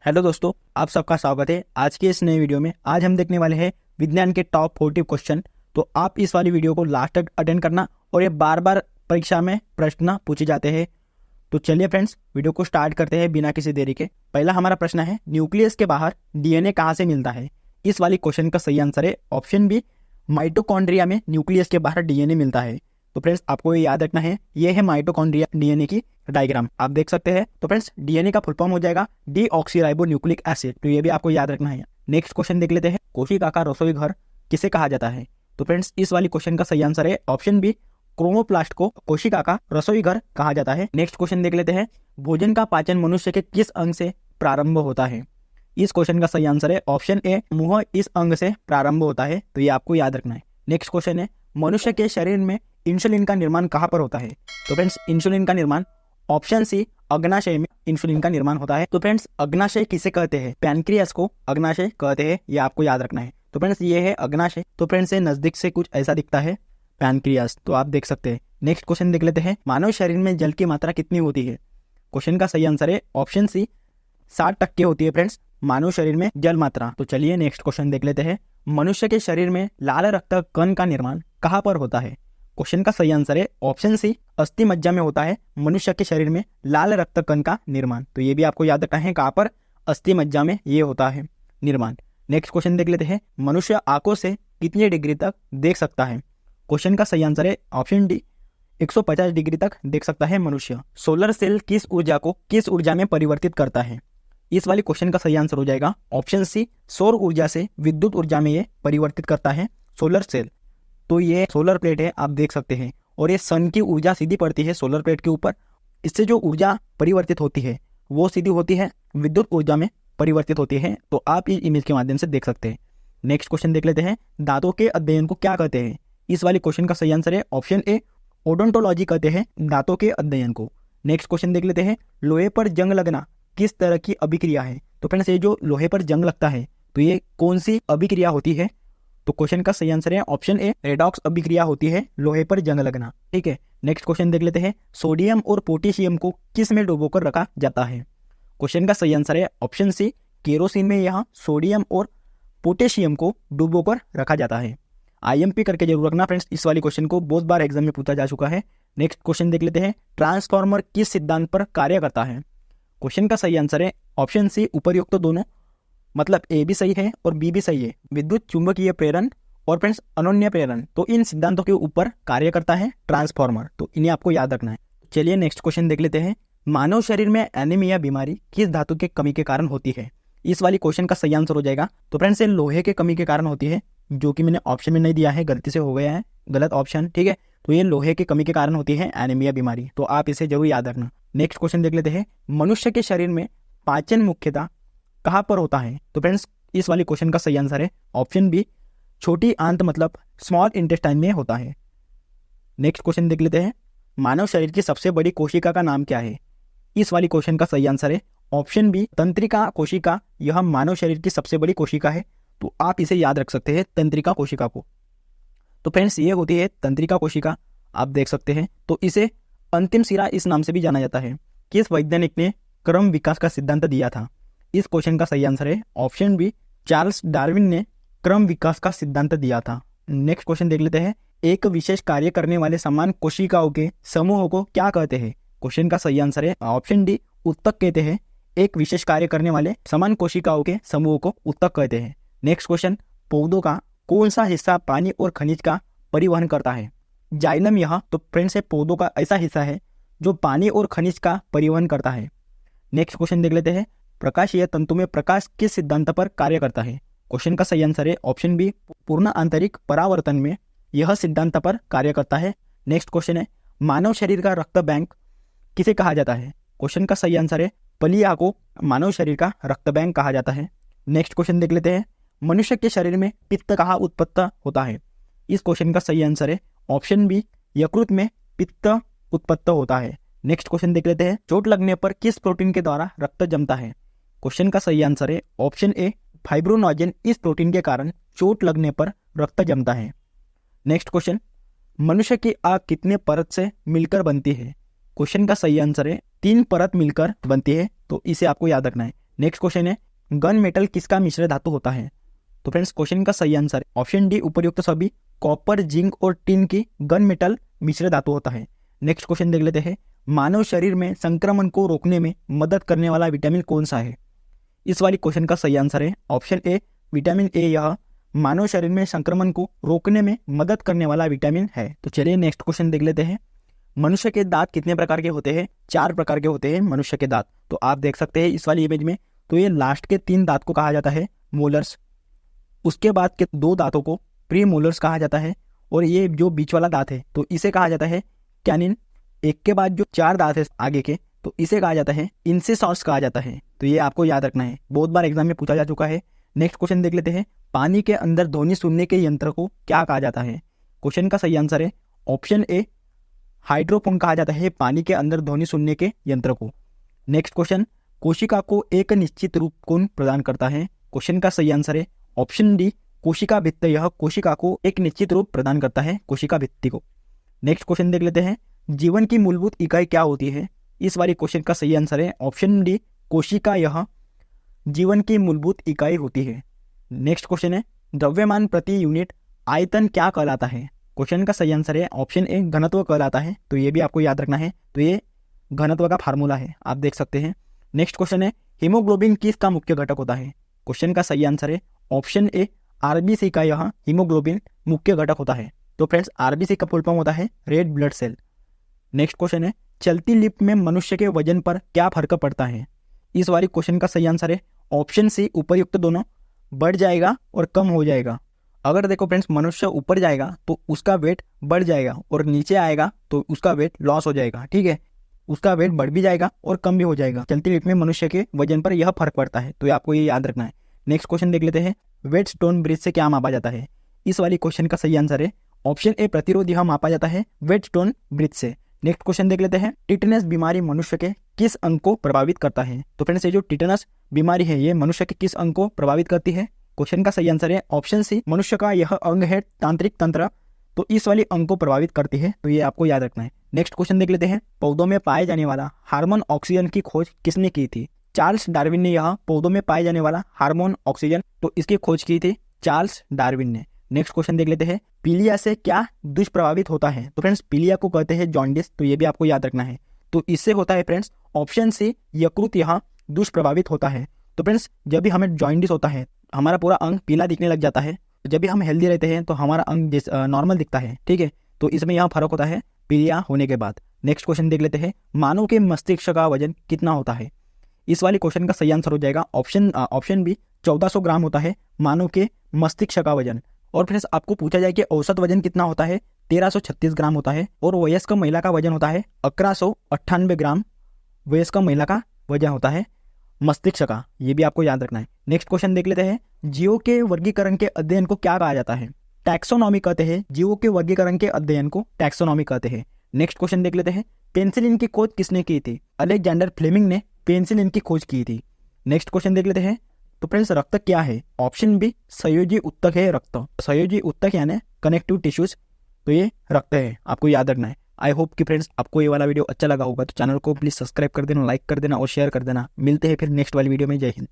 Hello दोस्तों, आप सबका स्वागत है आज के इस नए वीडियो में। आज हम देखने वाले हैं विज्ञान के टॉप 40 क्वेश्चन। तो आप इस वाली वीडियो को लास्ट तक अटेंड करना और ये बार बार परीक्षा में प्रश्न पूछे जाते हैं। तो चलिए फ्रेंड्स, वीडियो को स्टार्ट करते हैं बिना किसी देरी के। पहला हमारा प्रश्न है, न्यूक्लियस के बाहर डीएनए कहाँ से मिलता है? इस वाली क्वेश्चन का सही आंसर है ऑप्शन बी, माइटोकॉन्ड्रिया में न्यूक्लियस के बाहर डीएनए मिलता है। तो फ्रेंड्स, आपको ये याद रखना है, ये है माइटोकॉन्ड्रिया डीएनए की डायग्राम, आप देख सकते हैं। तो फ्रेंड्स, डीएनए का फुल फॉर्म हो जाएगा डीऑक्सीराइबोन्यूक्लिक एसिड। तो ये भी आपको याद रखना है। नेक्स्ट क्वेश्चन देख लेते हैं, कोशिका का रसोई घर किसे कहा जाता है? तो फ्रेंड्स, इस वाली क्वेश्चन का सही आंसर है ऑप्शन बी, क्रोमोप्लास्ट को कोशिका का रसोई घर कहा जाता है। नेक्स्ट क्वेश्चन देख लेते हैं, भोजन का पाचन मनुष्य के किस अंग से प्रारंभ होता है? इस क्वेश्चन का सही आंसर है ऑप्शन ए, मुंह इस अंग से प्रारंभ होता है। तो ये आपको याद रखना है। नेक्स्ट क्वेश्चन है, मनुष्य के शरीर में इंसुलिन का निर्माण कहाँ पर होता है? तो फ्रेंड्स, इंसुलिन का निर्माण ऑप्शन सी, अग्नाशय में इंसुलिन का निर्माण होता है। तो फ्रेंड्स, अग्नाशय किसे कहते हैं? पैनक्रियास को अग्नाशय कहते हैं, ये आपको याद रखना है। तो फ्रेंड्स, ये है अग्नाशय। तो फ्रेंड्स, ये नजदीक से कुछ ऐसा दिखता है पैनक्रियास, तो आप देख सकते हैं। नेक्स्ट क्वेश्चन देख लेते हैं, मानव शरीर में जल की मात्रा कितनी होती है? क्वेश्चन का सही आंसर है ऑप्शन सी, 60% होती है फ्रेंड्स मानव शरीर में जल मात्रा। तो चलिए नेक्स्ट क्वेश्चन देख लेते हैं, मनुष्य के शरीर में लाल रक्त कण का निर्माण कहाँ पर होता है? क्वेश्चन का सही आंसर है ऑप्शन सी, अस्थि मज्जा में होता है मनुष्य के शरीर में लाल रक्त कण का निर्माण। तो ये भी आपको याद रखना है, कहाँ पर? अस्थि मज्जा में ये होता है निर्माण। नेक्स्ट क्वेश्चन देख लेते हैं, मनुष्य आंखों से कितने डिग्री तक देख सकता है? क्वेश्चन का सही आंसर है ऑप्शन डी, 150 डिग्री तक देख सकता है मनुष्य। सोलर सेल किस ऊर्जा को किस ऊर्जा में परिवर्तित करता है? इस वाली क्वेश्चन का सही आंसर हो जाएगा ऑप्शन सी, सौर ऊर्जा से विद्युत ऊर्जा में ये परिवर्तित करता है सोलर सेल। तो ये सोलर प्लेट है, आप देख सकते हैं, और ये सन की ऊर्जा सीधी पड़ती है सोलर प्लेट के ऊपर। इससे जो ऊर्जा परिवर्तित होती है वो सीधी होती है विद्युत ऊर्जा में परिवर्तित होती है। तो आप इस इमेज के माध्यम से देख सकते हैं। नेक्स्ट क्वेश्चन देख लेते हैं, दांतों के अध्ययन को क्या कहते हैं? इस वाली क्वेश्चन का सही आंसर है ऑप्शन ए, ओडोंटोलॉजी कहते हैं दांतों के अध्ययन को। नेक्स्ट क्वेश्चन देख लेते हैं, लोहे पर जंग लगना किस तरह की अभिक्रिया है? तो फ्रेंड्स, ये जो लोहे पर जंग लगता है तो ये कौन सी अभिक्रिया होती है? तो क्वेश्चन का सही आंसर है ऑप्शन ए, रेडॉक्स अभिक्रिया होती है लोहे पर जंग लगना। ठीक है, नेक्स्ट क्वेश्चन देख लेते हैं, सोडियम और पोटेशियम को किस में डुबोकर रखा जाता है? क्वेश्चन का सही आंसर है ऑप्शन सी, केरोसिन में यहाँ सोडियम और पोटेशियम को डुबोकर रखा जाता है। आईएमपी करके जरूर रखना फ्रेंड्स, इस वाली क्वेश्चन को बहुत बार एग्जाम में पूछा जा चुका है। नेक्स्ट क्वेश्चन देख लेते हैं, ट्रांसफार्मर किस सिद्धांत पर कार्य करता है? क्वेश्चन का सही आंसर है ऑप्शन सी, उपर्युक्त दोनों, मतलब ए भी सही है और बी भी सही है। विद्युत चुंबकीय प्रेरण और फ्रेंड्स अनन्य प्रेरण, तो इन सिद्धांतों के ऊपर कार्य करता है ट्रांसफार्मर। तो इन्हें आपको याद रखना है। चलिए नेक्स्ट क्वेश्चन देख लेते हैं, मानव शरीर में एनीमिया बीमारी किस धातु के कमी के कारण होती है? इस वाली क्वेश्चन का सही आंसर हो जाएगा, तो फ्रेंड्स, ये लोहे के कमी के कारण होती है, जो कि मैंने ऑप्शन में नहीं दिया है, गलती से हो गया है, गलत ऑप्शन। ठीक है, तो ये लोहे की कमी के कारण होती है एनीमिया बीमारी। तो आप इसे जरूर याद रखना। नेक्स्ट क्वेश्चन देख लेते हैं, मनुष्य के शरीर में पाचन मुख्यतः कहाँ पर होता है? तो फ्रेंड्स, इस वाली क्वेश्चन का सही आंसर है ऑप्शन बी, छोटी आंत मतलब स्मॉल इंटेस्टाइन में होता है। नेक्स्ट क्वेश्चन देख लेते हैं, मानव शरीर की सबसे बड़ी कोशिका का नाम क्या है? इस वाली क्वेश्चन का सही आंसर है ऑप्शन बी, तंत्रिका कोशिका। यह मानव शरीर की सबसे बड़ी कोशिका है। तो आप इसे याद रख सकते हैं, तंत्रिका कोशिका को। तो फ्रेंड्स, ये होती है तंत्रिका कोशिका, आप देख सकते हैं। तो इसे अंतिम सिरा इस नाम से भी जाना जाता है। किस वैज्ञानिक ने क्रम विकास का सिद्धांत दिया था? इस क्वेश्चन का सही आंसर है ऑप्शन बी, चार्ल्स डार्विन ने क्रम विकास का सिद्धांत दिया था। नेक्स्ट क्वेश्चन देख लेते हैं, एक विशेष कार्य करने वाले समान कोशिकाओं के समूह को क्या कहते हैं? क्वेश्चन का सही आंसर है ऑप्शन डी, उत्तक कहते हैं। एक विशेष कार्य करने वाले समान कोशिकाओं के समूह को उत्तक कहते हैं। नेक्स्ट क्वेश्चन, पौधों का कौन सा हिस्सा पानी और खनिज का परिवहन करता है? जाइलम यह, तो फ्रेंड्स, पौधों का ऐसा हिस्सा है जो पानी और खनिज का परिवहन करता है। नेक्स्ट क्वेश्चन देख लेते हैं, प्रकाशीय तंतु में प्रकाश किस सिद्धांत पर कार्य करता है? क्वेश्चन का सही आंसर है ऑप्शन बी, पूर्ण आंतरिक परावर्तन में यह सिद्धांत पर कार्य करता है। नेक्स्ट क्वेश्चन है, मानव शरीर का रक्त बैंक किसे कहा जाता है? क्वेश्चन का सही आंसर है, पलिया को मानव शरीर का रक्त बैंक कहा जाता है। नेक्स्ट क्वेश्चन देख लेते हैं, मनुष्य के शरीर में पित्त कहाँ उत्पन्न होता है? इस क्वेश्चन का सही आंसर है ऑप्शन बी, यकृत में पित्त उत्पन्न होता है। नेक्स्ट क्वेश्चन देख लेते हैं, चोट लगने पर किस प्रोटीन के द्वारा रक्त जमता है? क्वेश्चन का सही आंसर है ऑप्शन ए, फाइब्रोनोजन। इस प्रोटीन के कारण चोट लगने पर रक्त जमता है। नेक्स्ट क्वेश्चन, मनुष्य की आंख कितने परत से मिलकर बनती है? क्वेश्चन का सही आंसर है 3 परत मिलकर बनती है। तो इसे आपको याद रखना है। नेक्स्ट क्वेश्चन है गन मेटल किसका मिश्र धातु होता है? तो फ्रेंड्स क्वेश्चन का सही आंसर ऑप्शन डी उपर्युक्त सभी कॉपर, जिंक और टिन की गन मेटल मिश्र धातु होता है। नेक्स्ट क्वेश्चन देख लेते हैं मानव शरीर में संक्रमण को रोकने में मदद करने वाला विटामिन कौन सा है? इस वाली क्वेश्चन का सही आंसर है ऑप्शन ए विटामिन ए। यह मानव शरीर में संक्रमण को रोकने में मदद करने वाला विटामिन है। तो चलिए नेक्स्ट क्वेश्चन देख लेते हैं मनुष्य के दांत कितने प्रकार के होते हैं? 4 प्रकार के होते हैं मनुष्य के दांत। तो आप देख सकते हैं इस वाली इमेज में, तो ये लास्ट के 3 दांत को कहा जाता है मोलर्स, उसके बाद के 2 दांतों को प्री मोलर्स कहा जाता है, और ये जो बीच वाला दांत है तो इसे कहा जाता है कैनिन। एक के बाद जो 4 दांत है आगे के तो इसे कहा जाता है इंसिसॉर्स कहा जाता है। तो ये आपको याद रखना है, बहुत बार एग्जाम में पूछा जा चुका है। नेक्स्ट क्वेश्चन देख लेते हैं पानी के अंदर ध्वनि सुनने के यंत्र को क्या कहा जाता है? क्वेश्चन का सही आंसर है ऑप्शन ए हाइड्रोफोन कहा जाता है पानी के अंदर ध्वनि सुनने के यंत्र को। नेक्स्ट क्वेश्चन कोशिका को एक निश्चित रूप कौन प्रदान करता है? क्वेश्चन का सही आंसर है ऑप्शन डी कोशिका भित्ति। यह कोशिका को एक निश्चित रूप प्रदान करता है, कोशिका भित्ति को। नेक्स्ट क्वेश्चन देख लेते हैं जीवन की मूलभूत इकाई क्या होती है? इस वाली क्वेश्चन का सही आंसर है ऑप्शन डी कोशिका यह जीवन की मूलभूत इकाई होती है। नेक्स्ट क्वेश्चन है द्रव्यमान प्रति यूनिट आयतन क्या कहलाता है? क्वेश्चन का सही आंसर है ऑप्शन ए घनत्व कहलाता है। तो ये भी आपको याद रखना है, तो ये घनत्व का फार्मूला है, आप देख सकते हैं। नेक्स्ट क्वेश्चन है हीमोग्लोबिन किसका मुख्य घटक होता है? क्वेश्चन का सही आंसर है ऑप्शन ए आरबीसी का यह हीमोग्लोबिन मुख्य घटक होता है। तो फ्रेंड्स आरबीसी का फुल फॉर्म होता है red blood cell. Next question है चलती लिफ्ट में मनुष्य के वजन पर क्या फर्क पड़ता है? इस वाली क्वेश्चन का सही आंसर है ऑप्शन सी उपर्युक्त दोनों, बढ़ जाएगा और कम हो जाएगा। अगर देखो फ्रेंड्स मनुष्य ऊपर जाएगा तो उसका वेट बढ़ जाएगा, और नीचे आएगा तो उसका वेट लॉस हो जाएगा, ठीक है, उसका वेट बढ़ भी जाएगा और कम भी हो जाएगा। चलती लिफ्ट में मनुष्य के वजन पर यह फर्क पड़ता है, तो आपको ये याद रखना है। नेक्स्ट क्वेश्चन देख लेते हैं वेटस्टोन ब्रिज से क्या मापा जाता है? इस वाली क्वेश्चन का सही आंसर है ऑप्शन ए प्रतिरोध यह मापा जाता है वेटस्टोन ब्रिज से। नेक्स्ट क्वेश्चन देख लेते हैं टिटनस बीमारी मनुष्य के किस अंग को प्रभावित करता है? तो फ्रेंड्स ये जो टिटनस बीमारी है ये मनुष्य के किस अंग को प्रभावित करती है? क्वेश्चन का सही आंसर है ऑप्शन सी मनुष्य का यह अंग है तांत्रिक तंत्र, तो इस वाली अंग को प्रभावित करती है, तो ये आपको याद रखना है। नेक्स्ट क्वेश्चन देख लेते हैं पौधों में पाए जाने वाला हार्मोन ऑक्सीजन की खोज किसने की थी? चार्ल्स डार्विन ने यह पौधों में पाए जाने वाला हार्मोन ऑक्सीजन, तो इसकी खोज की थी चार्ल्स डार्विन ने। नेक्स्ट क्वेश्चन देख लेते हैं पीलिया से क्या दुष्प्रभावित होता है? तो फ्रेंड्स पीलिया को कहते हैं जॉन्डिस, तो ये भी आपको याद रखना है। तो इससे होता है फ्रेंड्स ऑप्शन सी यकृत यहाँ दुष्प्रभावित होता है। तो फ्रेंड्स जब भी हमें जॉन्डिस होता है हमारा पूरा अंग पीला दिखने लग जाता है, जब भी हम हेल्दी रहते हैं तो हमारा अंग नॉर्मल दिखता है, ठीक है, तो इसमें यहाँ फर्क होता है पीलिया होने के बाद। नेक्स्ट क्वेश्चन देख लेते हैं मानव के मस्तिष्क का वजन कितना होता है? इस वाले क्वेश्चन का सही आंसर हो जाएगा ऑप्शन बी 1400 ग्राम होता है मानव के मस्तिष्क का वजन। और फ्रेंड्स आपको पूछा जाए कि औसत वजन कितना होता है? 1336 ग्राम होता है, और वयस्क महिला का वजन होता है 1198 ग्राम वयस्क महिला का वजन होता है मस्तिष्क का, ये भी आपको याद रखना है। नेक्स्ट क्वेश्चन देख लेते हैं जीवों के वर्गीकरण के अध्ययन को क्या कहा जाता है? टैक्सोनॉमी कहते हैं, जीवों के वर्गीकरण के अध्ययन को टैक्सोनॉमी कहते हैं। नेक्स्ट क्वेश्चन देख लेते हैं पेनिसिलिन की खोज किसने की थी? अलेक्जेंडर फ्लेमिंग ने पेनिसिलिन की खोज की थी। नेक्स्ट क्वेश्चन देख लेते हैं तो फ्रेंड्स रक्त क्या है? ऑप्शन बी संयोजी उत्तक है रक्त, संयोजी उत्तक यानी कनेक्टिव टिश्यूज, तो ये रक्त है, आपको याद रखना है। आई होप कि फ्रेंड्स आपको ये वाला वीडियो अच्छा लगा होगा, तो चैनल को प्लीज सब्सक्राइब कर देना, लाइक कर देना और शेयर कर देना। मिलते हैं फिर नेक्स्ट वाली वीडियो में। जय हिंद।